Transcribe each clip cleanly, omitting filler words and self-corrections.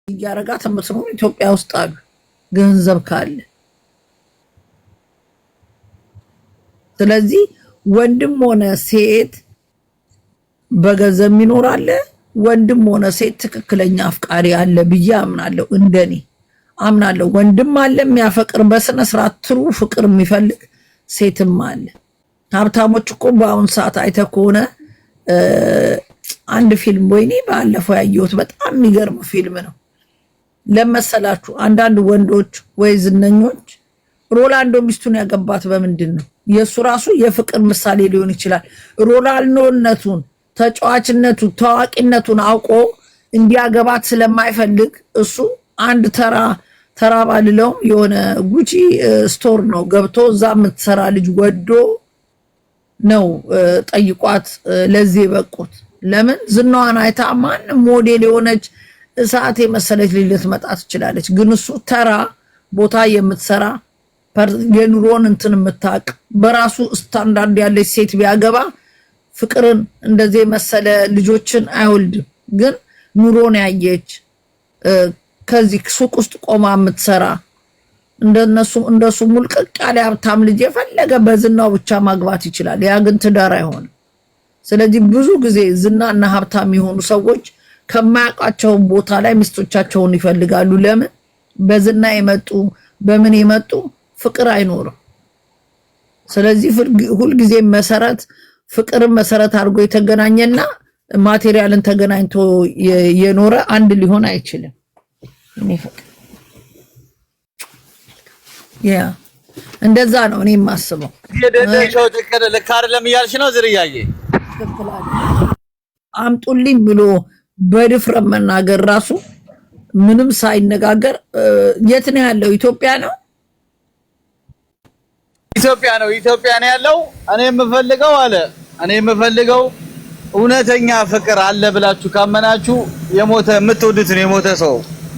እያረጋት የምትኖር ኢትዮጵያ ውስጥ አሉ ገንዘብ ካለ። ስለዚህ ወንድም ሆነ ሴት በገንዘብ የሚኖር አለ፣ ወንድም ሆነ ሴት ትክክለኛ አፍቃሪ አለ ብዬ አምናለሁ። እንደኔ አምናለሁ። ወንድም አለ የሚያፈቅር በስነ ስርዓት ትሩ ፍቅር የሚፈልግ ሴትም አለ። ሀብታሞች እኮ በአሁን ሰዓት አይተህ ከሆነ አንድ ፊልም ወይኔ ባለፈው ያየሁት በጣም የሚገርም ፊልም ነው። ለመሰላችሁ አንዳንድ ወንዶች ወይ ዝነኞች ሮላንዶ ሚስቱን ያገባት በምንድን ነው? የእሱ ራሱ የፍቅር ምሳሌ ሊሆን ይችላል። ሮላንዶነቱን፣ ተጫዋችነቱን፣ ታዋቂነቱን አውቆ እንዲያገባት ስለማይፈልግ እሱ አንድ ተራ ባልለውም የሆነ ጉቺ ስቶር ነው ገብቶ እዛ የምትሰራ ልጅ ወዶ ነው ጠይቋት ለዚህ በቁት። ለምን ዝናዋን አይታ ማንም ሞዴል የሆነች እሳት የመሰለች ልጅ መጣ ትችላለች። ግን እሱ ተራ ቦታ የምትሰራ የኑሮን እንትን የምታውቅ በራሱ ስታንዳርድ ያለች ሴት ቢያገባ ፍቅርን እንደዚህ መሰለ ልጆችን አይወልድም። ግን ኑሮን ያየች ከዚህ ሱቅ ውስጥ ቆማ የምትሰራ እንደሱ ሙልቅቅ ያለ ሀብታም ልጅ የፈለገ በዝናው ብቻ ማግባት ይችላል። ያ ግን ትዳር አይሆንም። ስለዚህ ብዙ ጊዜ ዝናና ሀብታም የሆኑ ሰዎች ከማያውቃቸው ቦታ ላይ ሚስቶቻቸውን ይፈልጋሉ። ለምን? በዝና የመጡ በምን የመጡ ፍቅር አይኖርም። ስለዚህ ሁልጊዜ መሰረት ፍቅርን መሰረት አድርጎ የተገናኘና ማቴሪያልን ተገናኝቶ የኖረ አንድ ሊሆን አይችልም። እኔ ፍቅር እንደዛ ነው እኔ የማስበው። የደደቸው ተከደ ልክ አይደለም እያልሽ ነው ዝርያዬ? አምጡልኝ ብሎ በድፍረት መናገር ራሱ ምንም ሳይነጋገር የት ነው ያለው? ኢትዮጵያ ነው ኢትዮጵያ ነው ያለው። እኔ የምፈልገው እውነተኛ ፍቅር አለ ብላችሁ ካመናችሁ የምትወዱትን የሞተ ሰው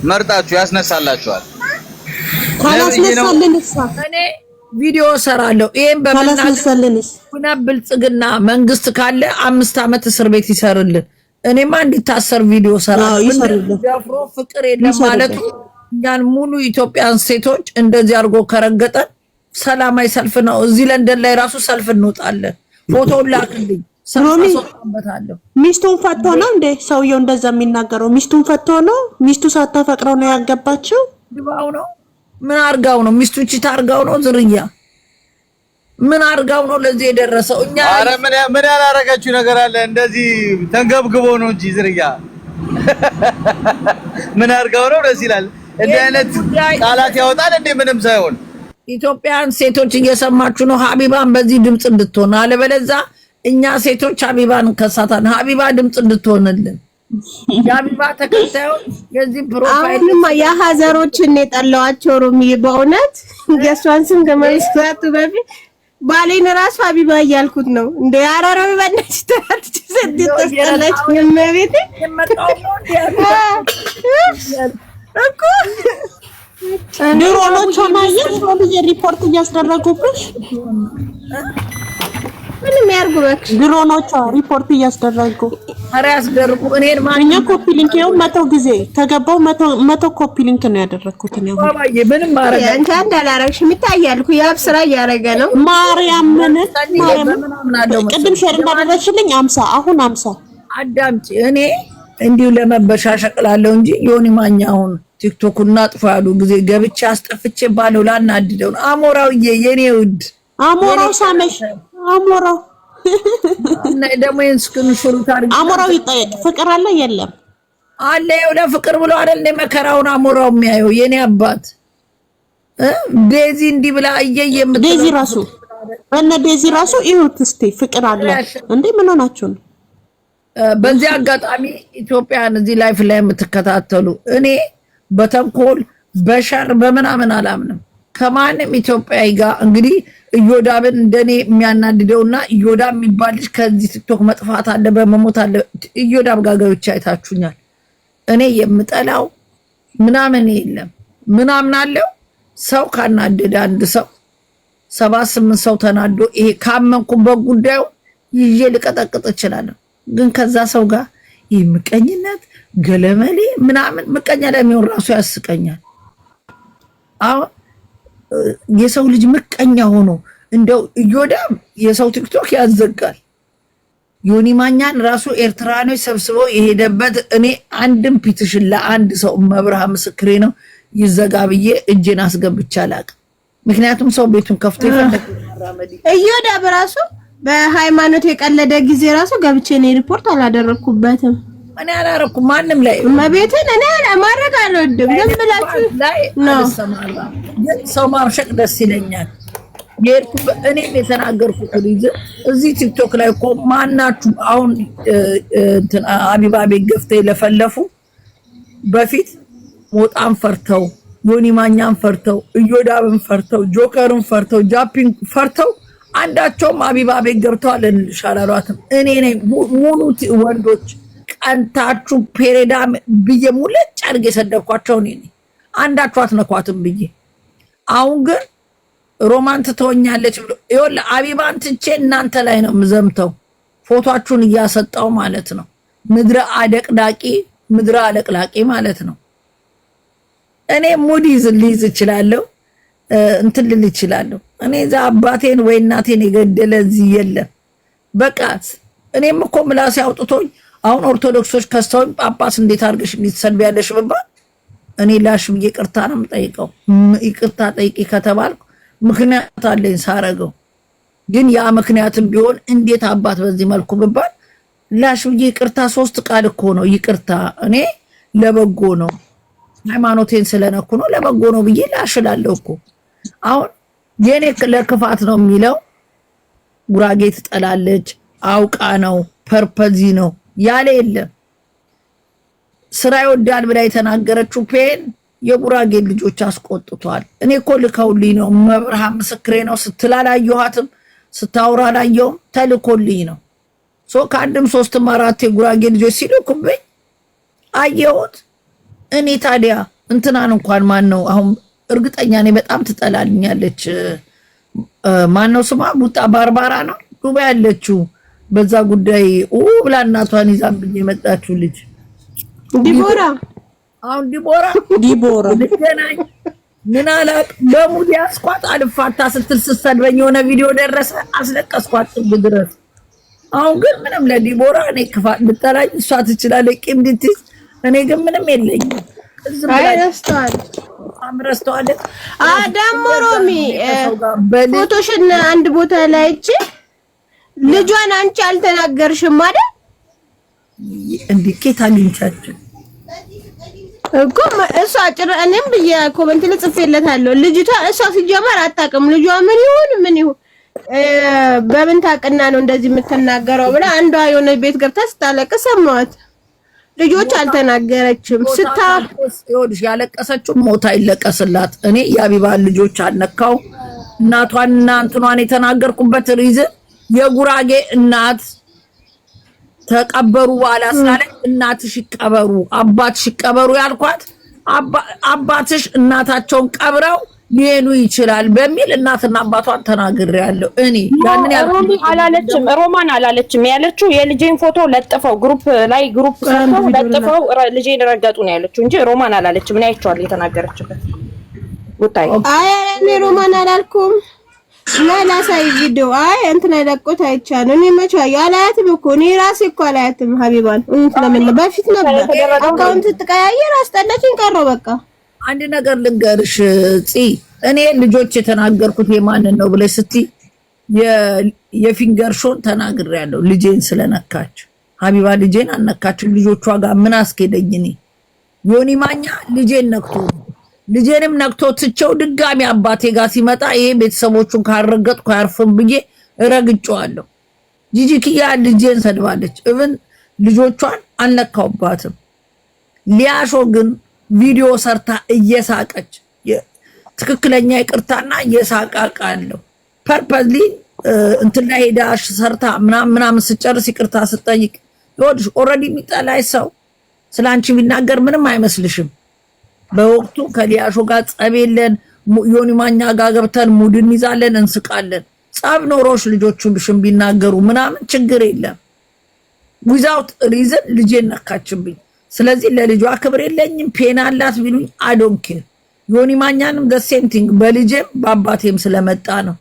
መርጣችሁ ያስነሳላችኋል። እኔ ቪዲዮ ሰራለሁ። ይሄን በመናገር ብልጽግና መንግስት ካለ 5 ዓመት እስር ቤት ይሰርልን። እኔማ እንዲታሰር ቪዲዮ ሰራለሁ። ደፍሮ ፍቅር የለም ማለቱ እኛን ሙሉ ኢትዮጵያን ሴቶች እንደዚህ አድርጎ ከረገጠን ሰላማዊ ሰልፍ ነው። እዚህ ለንደን ላይ ራሱ ሰልፍ እንወጣለን። ፎቶውን ላክልኝ። ሚስቱን ፈቶ ነው እንዴ ሰውየው እንደዛ የሚናገረው? ሚስቱን ፈቶ ነው? ሚስቱ ሳታፈቅረው ነው ያገባችው? ድባው ነው? ምን አርጋው ነው? ሚስቱ ቺታ አርጋው ነው? ዝርያ ምን አርጋው ነው ለዚህ የደረሰው? እኛ አረ ምን ያላረጋችሁ ነገር አለ? እንደዚህ ተንገብግቦ ነው እንጂ ዝርያ ምን አርጋው ነው ደስ ይላል። እንዲህ አይነት ቃላት ያወጣል እንዴ? ምንም ሳይሆን ኢትዮጵያን ሴቶች እየሰማችሁ ነው። ሀቢባን በዚህ ድምጽ እንድትሆን አለበለዚያ እኛ ሴቶች ሀቢባን ከሳታን። ሀቢባ ድምጽ እንድትሆንልን የሀቢባ ተከታዮች የዚህ ፕሮፋይል አሁንማ የሀዘሮችን የጠላዋቸው ሩሚ በእውነት የሷን ስም ከመጥራቱ በፊት ባሌን ራሱ ሀቢባ እያልኩት ነው እንደ አራራዊ ባነች ተራትች ሰድት ተስቀለች የመቤት እኮ ድሮኖቹ ማየት ሪፖርት እያስደረጉብሽ ምንም ያርጉ በክሽ ድሮኖቹ ሪፖርት እያስደረጉ አረ ያስደርጉ። እኔን ማንኛ ኮፒ ሊንክ ይው 100 ጊዜ ተገባው 100 ኮፒ ሊንክ ነው ያደረኩት ነው። ባባዬ ምንም ማረጋ አንተ እንዳላረግሽ ምታያልኩ ያብ ስራ እያረገ ነው። ማርያም ቅድም ሼር እንዳደረግሽልኝ 50 አሁን 50 አዳምጪ። እኔ እንዲሁ ለመበሻሸቅላለሁ እንጂ ዮኒ ማኛ አሁን ቲክቶክ እናጥፋ ያሉ ጊዜ ገብቼ አስጠፍቼ ባለው ላናድደው ነው። አሞራውዬ የኔ ውድ አሞራው ሳመሽ አሞራው እና ደግሞ እንስክን ሹሩ ታርግ አሞራው ይጠየቅ። ፍቅር አለ የለም አለ የውለ ፍቅር ብሎ አይደል መከራውን አሞራው የሚያየው የኔ አባት ዴዚ እንዲህ ብላ እየየም ዴዚ ራሱ ይሁት እስቲ ፍቅር አለ እንዴ? ምን ሆናችሁ ነው? በዚህ አጋጣሚ ኢትዮጵያን እዚህ ላይፍ ላይ የምትከታተሉ እኔ በተንኮል በሸር በምናምን አላምንም ከማንም ኢትዮጵያዊ ጋር። እንግዲህ እዮዳብን እንደኔ የሚያናድደውና እዮዳብ የሚባል ልጅ ከዚህ ቲክቶክ መጥፋት አለ በመሞት አለ። እዮዳብ ጋር ገብቼ አይታችሁኛል። እኔ የምጠላው ምናምን የለም ምናምን አለው። ሰው ካናደደ አንድ ሰው 7-8 ሰው ተናዶ ይሄ ካመንኩበት ጉዳዩ ይዤ ልቀጠቅጥ እችላለሁ። ግን ከዛ ሰው ጋር ይህ ምቀኝነት ገለመሌ ምናምን ምቀኛ ለሚሆን ራሱ ያስቀኛል። አሁን የሰው ልጅ ምቀኛ ሆኖ እንደው እዮዳብ የሰው ቲክቶክ ያዘጋል። ዮኒ ማኛን ራሱ ኤርትራኖች ሰብስበው የሄደበት እኔ አንድም ፒቲሽን ለአንድ ሰው መብርሃን ምስክሬ ነው ይዘጋ ብዬ እጄን አስገብቼ አላቅም። ምክንያቱም ሰው ቤቱን ከፍቶ ይፈልጋል። እዮዳብ ራሱ በሃይማኖት የቀለደ ጊዜ ራሱ ገብቼ ነው ሪፖርት አላደረኩበትም። እኔ አላረኩም ማንም ላይ መቤቴን እኔ ማድረግ አልወድም። ዝም ብላችሁ ነው ሰው ማብሸቅ ደስ ይለኛል። እኔም የተናገርኩት ልጅ እዚህ ቲክቶክ ላይ እኮ ማናችሁ አሁን አቢባ ቤት ገፍተው የለፈለፉ በፊት ሞጣን ፈርተው ዮኒ ማኛን ፈርተው እዮዳብን ፈርተው ጆከርን ፈርተው ጃፒን ፈርተው አንዳቸውም አቢባ ቤት ገብተዋል እንሻላሏትም። እኔ ነኝ ሙሉ ወንዶች ቀንታችሁ ፔሬዳም ብዬ ሙለጭ አድርጌ የሰደብኳቸው እኔ ነኝ። አንዳችሁ አትነኳትም ብዬ አሁን ግን ሮማን ትተወኛለች ብሎ ይኸውልህ አቢባን ትቼ እናንተ ላይ ነው የምዘምተው። ፎቶአችሁን እያሰጣው ማለት ነው። ምድረ አደቅዳቂ ምድረ አለቅላቂ ማለት ነው። እኔ ሙድ ልይዝ እችላለሁ እንትን ልል እችላለሁ። እኔ እዛ አባቴን ወይ እናቴን የገደለ እዚህ የለም። በቃ እኔም እኮ ምላሴ አውጥቶኝ አሁን ኦርቶዶክሶች ከስተውኝ ጳጳስ እንዴት አድርገሽ እንድትሰድቢያለሽ ብባል እኔ ላሽ ብዬ ይቅርታ ነው የምጠይቀው። ይቅርታ ጠይቂ ከተባልኩ ምክንያት አለኝ ሳረገው። ግን ያ ምክንያትም ቢሆን እንዴት አባት በዚህ መልኩ ብባል ላሽ ብዬ ይቅርታ 3 ቃል እኮ ነው ይቅርታ። እኔ ለበጎ ነው ሃይማኖቴን ስለነኩ ነው ለበጎ ነው ብዬ ላሽላለሁ እኮ። አሁን የኔ ለክፋት ነው የሚለው ጉራጌ ትጠላለች አውቃ ነው ፐርፐዚ ነው ያለ የለም። ስራ ይወዳል ብላ የተናገረችው ፔን የጉራጌ ልጆች አስቆጥቷል። እኔ እኮ ልከውልኝ ነው መብርሃን ምስክሬ ነው ስትል አላየኋትም፣ ስታወራ አላየሁም። ተልኮልኝ ነው ከአንድም 3ም 4 የጉራጌ ልጆች ሲልኩብኝ አየሁት። እኔ ታዲያ እንትናን እንኳን ማን ነው አሁን እርግጠኛ ነኝ በጣም ትጠላልኛለች። ማን ነው ስሟ? ቡጣ ባርባራ ነው ዱባይ ያለችው በዛ ጉዳይ ብላ እናቷን ይዛብኝ የመጣችው ልጅ ዲቦራ። አሁን ዲቦራ ልገናኝ ምን አላቅ በሙድ ያስኳት አልፋታ ስትል ስትሰድበኝ የሆነ ቪዲዮ ደረሰ አስለቀስኳት ጥግ ድረስ። አሁን ግን ምንም ለዲቦራ እኔ ክፋት ልጠላኝ እሷ ትችላለች ቂም እንድትይዝ እኔ ግን ምንም የለኝም። ረስተዋል ደግሞ ሮሚ ፎቶሽን አንድ ቦታ ላይ እቺ ልጇን አንቺ አልተናገርሽም አይደል? እንዲኬት አግኝቻችሁ እኮ እሷ እኔም በኮሜንት ላይ ጽፌለታለሁ። ልጅቷ እሷ ሲጀመር አታውቅም ልጇ ምን ይሁን በምን ታውቅና ነው እንደዚህ የምትናገረው ብላ አንዷ የሆነ ቤት ገብታ ስታለቅስ ሰማኋት። ልጆች አልተናገረችም። ይኸውልሽ ያለቀሰችው ሞታ ይለቀስላት። እኔ የአቢባን ልጆች አልነካው። እናቷንና እንትኗን የተናገርኩበት ሪዝን የጉራጌ እናት ተቀበሩ በኋላ ስላለኝ እናትሽ ይቀበሩ አባትሽ ይቀበሩ ያልኳት አባትሽ እናታቸውን ቀብረው ሊሄዱ ይችላል በሚል እናትና አባቷን ተናግሬያለሁ። እኔ ያንን ሮማን አላለችም ያለችው የልጄን ፎቶ ለጥፈው ግሩፕ ሰርተው ለጥፈው ልጄን ረገጡ ነው ያለችው እንጂ ሮማን አላለችም። እኔ አይቼዋለሁ የተናገረችበት ጉዳይ። አይ እኔ ሮማን አላልኩም። ላሳይ ቪዲዮ እንትን ለቆት አይቻለሁ። እኔ መቼ አላያትም እኮ እኔ ራሴ እኮ አላያትም ሀቢባን ለምን በፊት ነበር አካውንት ተቀያየር አስጠላችኝ ቀረው በቃ። አንድ ነገር ልንገርሽ እኔ ልጆች የተናገርኩት የማንን ነው ብለሽ ስትይ የፊንገር ሾን ተናግሬያለሁ። ልጄን ስለነካች ሀቢባ ልጄን አነካችው። ልጆቿ ጋር ምን አስኬደኝ? እኔ ዮኒ ማኛ ልጄን ነክቶ ልጄንም ነክቶ ትቸው ድጋሚ አባቴ ጋር ሲመጣ ይሄ ቤተሰቦቹን ካረገጥኩ አያርፍም ብዬ ረግጬዋለሁ። ጂጂኪያ ልጄን ሰድባለች። እብን ልጆቿን አልነካውባትም። ሊያሾ ግን ቪዲዮ ሰርታ እየሳቀች ትክክለኛ ይቅርታና እየሳቃቃለሁ ፐርፐዝሊ እንትና ሄዳሽ ሰርታ ምናምን ስጨርስ ይቅርታ ስጠይቅ ይወድሽ ኦሬዲ የሚጠላይ ሰው ስላንቺ ቢናገር ምንም አይመስልሽም። በወቅቱ ከሊያሾ ጋር ጸብ የለን። ዮኒ ማኛ ጋር ገብተን ሙድ እንይዛለን፣ እንስቃለን። ጸብ ኖሮሽ ልጆቹን ቢናገሩ ምናምን ችግር የለም። ዊዛውት ሪዝን ልጄን ነካችብኝ። ስለዚህ ለልጇ ክብር የለኝም። ፔን አላት ቢሉኝ አይ ዶንት ኬር። ዮኒ ማኛንም ደሴንቲንግ በልጄም በአባቴም ስለመጣ ነው።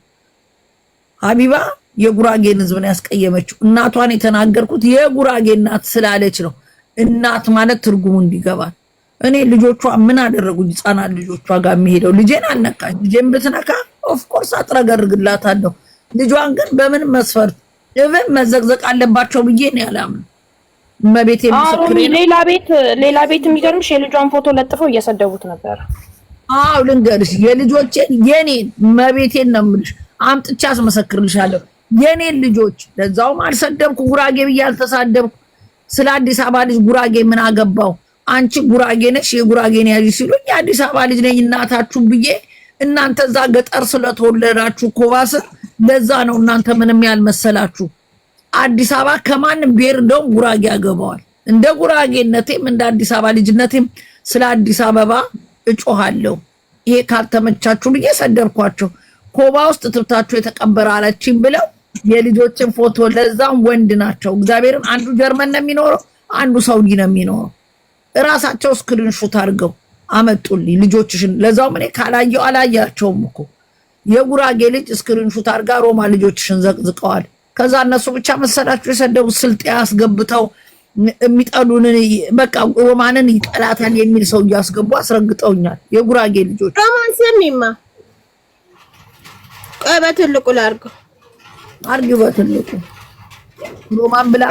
ሀቢባ የጉራጌን ህዝብን ያስቀየመችው እናቷን የተናገርኩት የጉራጌ እናት ስላለች ነው። እናት ማለት ትርጉሙ እንዲገባል። እኔ ልጆቿ ምን አደረጉኝ? ህፃናት ልጆቿ ጋር የሚሄደው ልጄን አልነካች። ልጄን ብትነካ ኦፍኮርስ አጥረገርግላታለሁ። ልጇን ግን በምን መስፈርት even መዘግዘቅ አለባቸው ብዬ ነው ያላምን። መቤቴ ምስክሬ ነው። ሌላ ቤት የሚገርምሽ የልጇን ፎቶ ለጥፈው እየሰደቡት ነበር። አዎ ልንገርሽ የልጆቼን የኔን መቤቴን ነው የምልሽ። አምጥቻ አስመሰክርልሻለሁ። የኔን ልጆች ለዛውም አልሰደብኩ። ጉራጌ ብዬ አልተሳደብኩ። ስለ አዲስ አበባ ልጅ ጉራጌ ምን አገባው? አንቺ ጉራጌ ነሽ የጉራጌን ያዥ ሲሉኝ የአዲስ አበባ ልጅ ነኝ እናታችሁ ብዬ እናንተ እዛ ገጠር ስለተወለዳችሁ ኮባስ ለዛ ነው እናንተ ምንም ያልመሰላችሁ። አዲስ አበባ ከማንም ብሔር እንደውም ጉራጌ ያገባዋል። እንደ ጉራጌነቴም እንደ አዲስ አበባ ልጅነቴም ስለ አዲስ አበባ እጮሃለሁ። ይሄ ካልተመቻችሁ ብዬ ሰደርኳቸው። ኮባ ውስጥ ትብታችሁ የተቀበረ አለችኝ ብለው የልጆችን ፎቶ ለዛም ወንድ ናቸው። እግዚአብሔርን አንዱ ጀርመን ነው የሚኖረው፣ አንዱ ሳውዲ ነው የሚኖረው። እራሳቸው ስክሪንሾት አድርገው አመጡልኝ ልጆችሽን። ለዛውም እኔ ካላየው አላያቸውም እኮ የጉራጌ ልጅ ስክሪንሾት አድርጋ ሮማ ልጆችሽን ዘቅዝቀዋል። ከዛ እነሱ ብቻ መሰላችሁ የሰደቡት ስልጤ ያስገብተው የሚጠሉንን በቃ ሮማንን ይጠላታል የሚል ሰው እያስገቡ አስረግጠውኛል። የጉራጌ ልጆች ሮማን ሰሚማ በትልቁ ላድርገው አርጊው በትልቁ ሮማን ብላ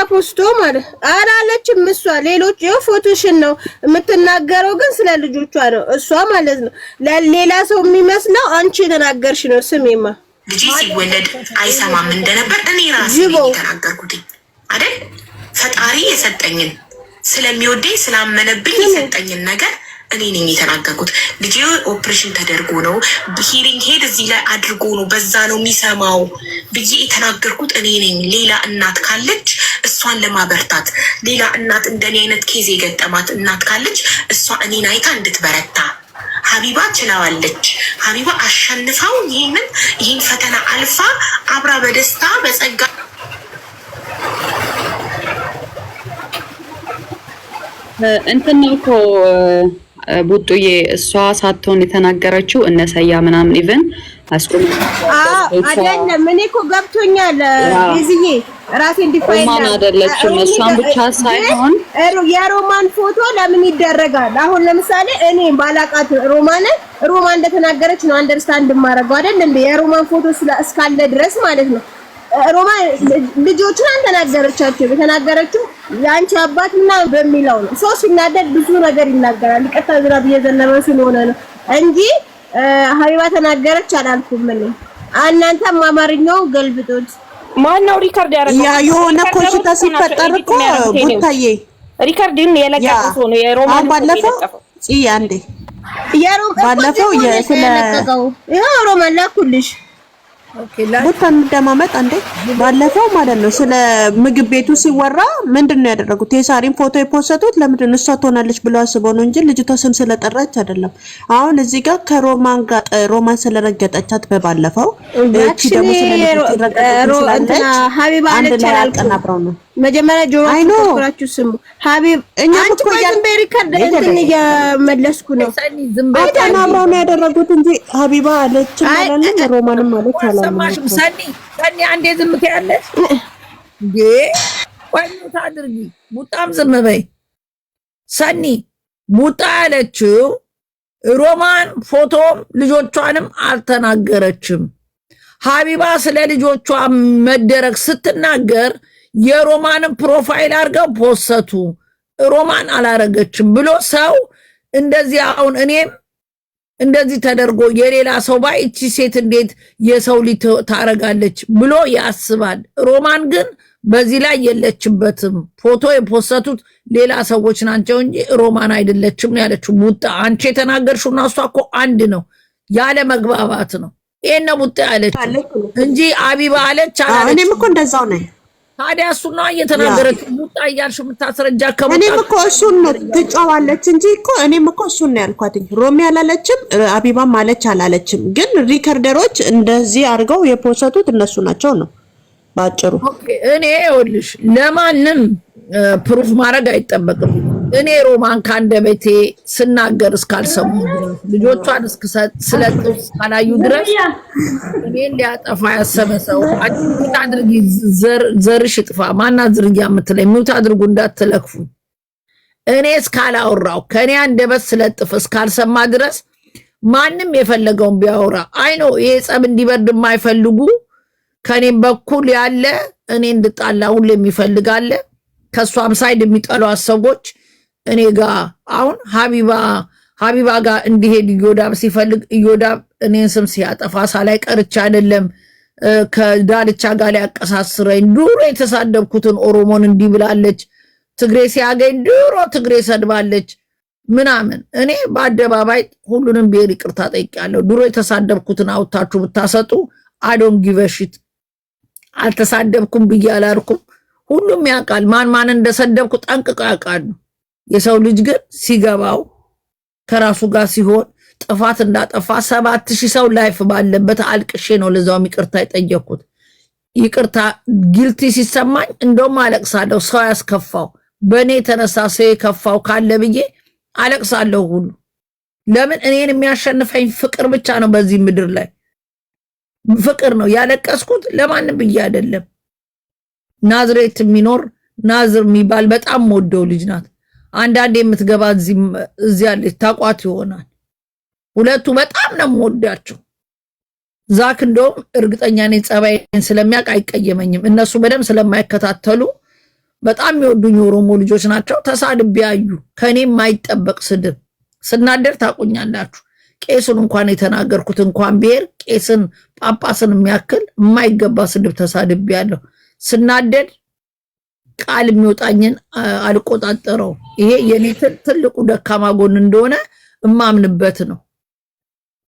ፖስቶ ማለት አላለችም እሷ። ሌሎች ይኸው ፎቶሽን ነው የምትናገረው፣ ግን ስለ ልጆቿ ነው እሷ ማለት ነው። ለሌላ ሰው የሚመስለው አንቺ የተናገርሽ ነው። ስሜማ ልጅ ሲወለድ አይሰማም እንደነበር እኔ ራሴ የተናገርኩት አይደል? ፈጣሪ የሰጠኝን ስለሚወደኝ ስላመነብኝ የሰጠኝን ነገር እኔ ነኝ የተናገርኩት። ልጅ ኦፕሬሽን ተደርጎ ነው ሂሪንግ ሄድ እዚህ ላይ አድርጎ ነው በዛ ነው የሚሰማው ብዬ የተናገርኩት እኔ ነኝ። ሌላ እናት ካለች እሷን ለማበርታት ሌላ እናት እንደኔ አይነት ኬዝ የገጠማት እናት ካለች እሷ እኔን አይታ እንድትበረታ ሀቢባ ችላዋለች። ሀቢባ አሸንፋው ይህን ፈተና አልፋ አብራ በደስታ በጸጋ እንትን ነው እኮ ቡጡዬ እሷ ሳትሆን የተናገረችው እነሰያ ምናምን ኢቭን አይደለም። እኔ እኮ ገብቶኛል እዚዬ ራሴን ዲፋይን ሮማን አይደለችም። እሷን ብቻ ሳይሆን የሮማን ፎቶ ለምን ይደረጋል? አሁን ለምሳሌ እኔ ባላቃት ሮማን እንደተናገረች ነው አንደርስታንድ ማረጋው አይደል እንዴ? የሮማን ፎቶ እስካለ ድረስ ማለት ነው። ሮማን ልጆችን አንተናገረቻቸው። የተናገረችው ያንቺ አባት ምናምን በሚለው ነው። ሰው ሲናደድ ብዙ ነገር ይናገራል። ይቀጣ ዝራብ እየዘነበ ስለሆነ ነው እንጂ ሀቢባ ተናገረች አላልኩም። ምን እናንተም አማርኛው ገልብጦት ማነው ሪካርድ ያደረገው? ያ የሆነ ኮሽታ ሲፈጠር እኮ ቡታዬ ሪካርድን የለቀቀው ሰው ነው የሮማን ባለፈው አንዴ ባለፈው የለቀቀው ይሄ ሮማን ላኩልሽ ቡታ እንደማመጥ አንዴ ባለፈው ማለት ነው ስለ ምግብ ቤቱ ሲወራ ምንድነው ያደረጉት? የሳሪን ፎቶ የፖስቱት ለምንድን ነው እሷ ትሆናለች ብለው አስበው ነው እንጂ ልጅቷ ስም ስለጠራች አይደለም። አሁን እዚህ ጋር ከሮማን ጋር ሮማን ስለረገጠቻት በባለፈው እቺ ደግሞ ስለረገጠቻት ሀቢባ አለች አላልኩም። መጀመሪያ ጆሮ ተቆራችሁ ስሙ ሀቢብ እኛም እኮ በሪካርድ እንትን እየመለስኩ ነው። አብረው ነው ያደረጉት እንጂ ሀቢባ አለች ማለት ነው ሮማንም አለች አላልኩም። ሰኒ አንዴ ዝም ትያለሽ እንዴ? ወይኔ ታድርጊ ሙጣም ዝም በይ። ሰኒ ሙጣ ያለችው ሮማን ፎቶም ልጆቿንም አልተናገረችም። ሀቢባ ስለ ልጆቿ መደረግ ስትናገር የሮማንን ፕሮፋይል አድርገው ፖስቱ ሮማን አላረገችም ብሎ ሰው እንደዚህ አሁን እኔም እንደዚህ ተደርጎ የሌላ ሰው ባይ እቺ ሴት እንዴት የሰው ልጅ ታረጋለች ብሎ ያስባል። ሮማን ግን በዚህ ላይ የለችበትም። ፎቶ የፖስቱት ሌላ ሰዎች ናቸው እንጂ ሮማን አይደለችም ያለችው ቡጣ። አንቺ የተናገርሽውና እሷ እኮ አንድ ነው፣ ያለ መግባባት ነው። ይሄን ነው ቡጣ ያለች እንጂ ሀቢባ አለች አላለች። እኔም እኮ እንደዛው ነኝ። ታዲያ እሱን ነው እየተናገረች ቡጣ እያልሽ የምታስረጃ ከቡጣ እኔም እኮ እሱን ነው ትጫዋለች እንጂ እኮ እኔም እኮ እሱን ነው ያልኳት። ሮሚ አላለችም፣ ሀቢባም አለች አላለችም። ግን ሪከርደሮች እንደዚህ አድርገው የፖስቱት እነሱ ናቸው ነው ባጭሩ። እኔ ይኸውልሽ ለማንም ፕሩፍ ማድረግ አይጠበቅም። እኔ ሮማን ካንደበቴ ስናገር እስካልሰሙ ልጆቿን ስለጥፍ እስካላዩ ድረስ እኔን ሊያጠፋ ያሰበ ሰው አጥቂት አድርጊ ዘርሽ ጥፋ ማናት ዝርያ የምትለኝ ሚውት አድርጉ እንዳትለክፉ። እኔ እስካላወራው ከኔ አንደበት ስለጥፍ እስካልሰማ ድረስ ማንም የፈለገውን ቢያወራ አይኖ ይሄ ጸብ እንዲበርድ የማይፈልጉ ከኔም በኩል ያለ እኔ እንድጣላ ሁሉ የሚፈልጋለ ከሷም ሳይድ የሚጠሏት ሰዎች እኔ ጋር አሁን ሀቢባ ጋር እንዲሄድ እዮዳብ ሲፈልግ እዮዳብ እኔን ስም ሲያጠፋ ሳላይ ቀርቻ አይደለም ከዳልቻ ጋር ሊያቀሳስረኝ ዱሮ የተሳደብኩትን ኦሮሞን እንዲህ ብላለች ትግሬ ሲያገኝ ዱሮ ትግሬ ሰድባለች ምናምን እኔ በአደባባይ ሁሉንም ብሔር ይቅርታ ጠይቄያለሁ። ዱሮ የተሳደብኩትን አውጣችሁ ብታሰጡ አዶን ጊቨሽት አልተሳደብኩም ብዬ አላልኩም። ሁሉም ያውቃል ማን እንደሰደብኩ ጠንቅቀው ያውቃሉ። የሰው ልጅ ግን ሲገባው ከራሱ ጋር ሲሆን ጥፋት እንዳጠፋ 7000 ሰው ላይፍ ባለበት አልቅሼ ነው ለዛውም ይቅርታ የጠየቅኩት። ይቅርታ ጊልቲ ሲሰማኝ እንደውም አለቅሳለሁ። ሰው ያስከፋው በእኔ የተነሳ ሰው የከፋው ካለ ብዬ አለቅሳለሁ ሁሉ። ለምን እኔን የሚያሸንፈኝ ፍቅር ብቻ ነው። በዚህ ምድር ላይ ፍቅር ነው ያለቀስኩት፣ ለማንም ብዬ አይደለም። ናዝሬት የሚኖር ናዝር የሚባል በጣም ወደው ልጅ ናት። አንዳንዴ የምትገባ እዚህ ያለች ታቋት ይሆናል። ሁለቱ በጣም ነው የምወዳቸው። ዛክ እንደውም እርግጠኛ ነኝ ጸባይን ስለሚያውቅ አይቀየመኝም። እነሱ በደም ስለማይከታተሉ በጣም የሚወዱኝ ኦሮሞ ልጆች ናቸው። ተሳድቤ ያዩ ከኔ የማይጠበቅ ስድብ ስናደር ታቁኛላችሁ። ቄስን እንኳን የተናገርኩት እንኳን ብሔር ቄስን ጳጳስን የሚያክል የማይገባ ስድብ ተሳድቤ ያለሁ። ስናደድ ቃል የሚወጣኝን አልቆጣጠረው። ይሄ የኔ ትልቁ ደካማ ጎን እንደሆነ እማምንበት ነው።